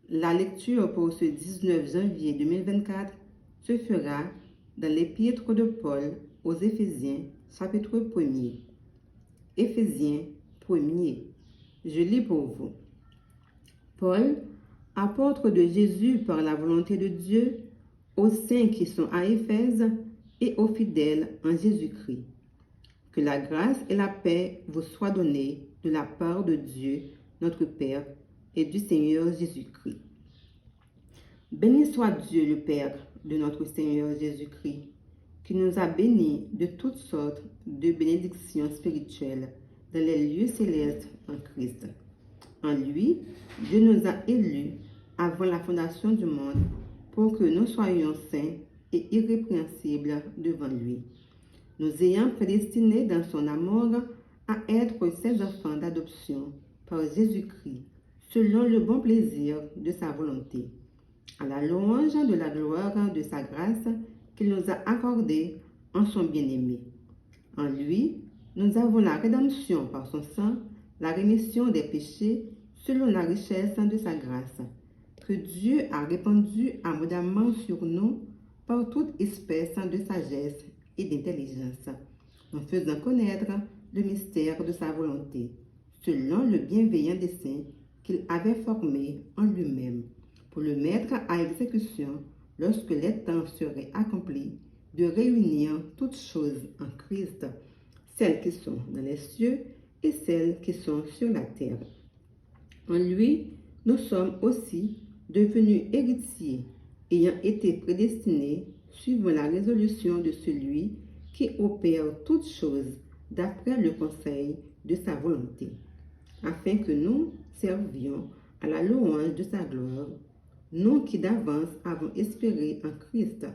La lecture pour ce 19 janvier 2024 se fera dans l'épître de Paul aux Éphésiens, chapitre 1er. Éphésiens 1er. Je lis pour vous. Paul, apôtre de Jésus par la volonté de Dieu, aux saints qui sont à Éphèse et aux fidèles en Jésus-Christ. Que la grâce et la paix vous soient données de la part de Dieu, notre Père, et du Seigneur Jésus-Christ. Béni soit Dieu le Père de notre Seigneur Jésus-Christ, qui nous a bénis de toutes sortes de bénédictions spirituelles dans les lieux célestes en Christ. En lui, Dieu nous a élus avant la fondation du monde pour que nous soyons saints et irrépréhensibles devant lui, nous ayant prédestinés dans son amour à être ses enfants d'adoption par Jésus-Christ, selon le bon plaisir de sa volonté, à la louange de la gloire de sa grâce qu'il nous a accordée en son bien-aimé. En lui, nous avons la rédemption par son sang, la rémission des péchés, selon la richesse de sa grâce, que Dieu a répandue abondamment sur nous par toute espèce de sagesse et d'intelligence, en faisant connaître le mystère de sa volonté, selon le bienveillant dessein qu'il avait formé en lui-même, pour le mettre à exécution lorsque les temps seraient accomplis, de réunir toutes choses en Christ, celles qui sont dans les cieux et celles qui sont sur la terre. En lui, nous sommes aussi devenus héritiers, ayant été prédestinés suivant la résolution de celui qui opère toutes choses d'après le conseil de sa volonté, afin que nous servions à la louange de sa gloire, nous qui d'avance avons espéré en Christ.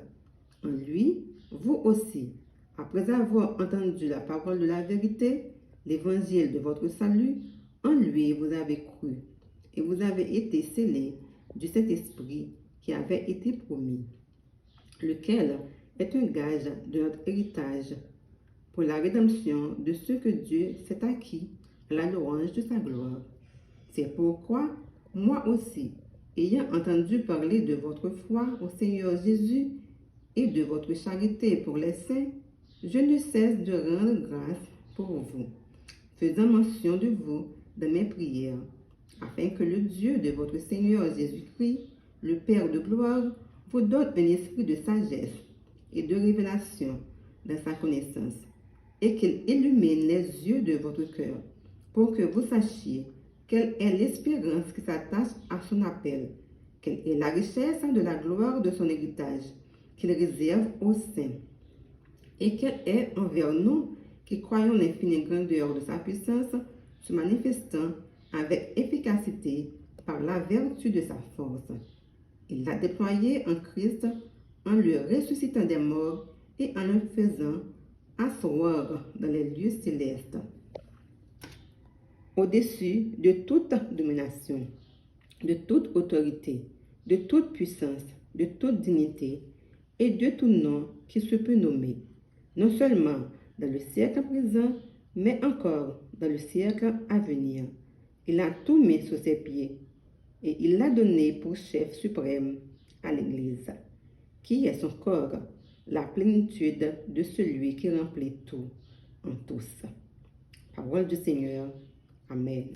En lui, vous aussi, après avoir entendu la parole de la vérité, l'évangile de votre salut, en lui vous avez cru, et vous avez été scellés du Saint-Esprit qui avait été promis, lequel est un gage de notre héritage pour la rédemption de ceux que Dieu s'est acquis à la louange de sa gloire. C'est pourquoi, moi aussi, ayant entendu parler de votre foi au Seigneur Jésus et de votre charité pour les saints, je ne cesse de rendre grâce pour vous, faisant mention de vous dans mes prières, afin que le Dieu de votre Seigneur Jésus-Christ, le Père de gloire, vous donne un esprit de sagesse et de révélation dans sa connaissance, et qu'il illumine les yeux de votre cœur, pour que vous sachiez quelle est l'espérance qui s'attache à son appel, quelle est la richesse de la gloire de son héritage, qu'il réserve aux saints, et quelle est envers nous qui croyons l'infinie grandeur de sa puissance, se manifestant avec efficacité par la vertu de sa force. Il l'a déployé en Christ en le ressuscitant des morts et en le faisant asseoir dans les lieux célestes, au-dessus de toute domination, de toute autorité, de toute puissance, de toute dignité et de tout nom qui se peut nommer, non seulement dans le siècle présent, mais encore dans le siècle à venir. Il a tout mis sous ses pieds et il l'a donné pour chef suprême à l'Église, qui est son corps, la plénitude de celui qui remplit tout en tous. Parole du Seigneur. Amen.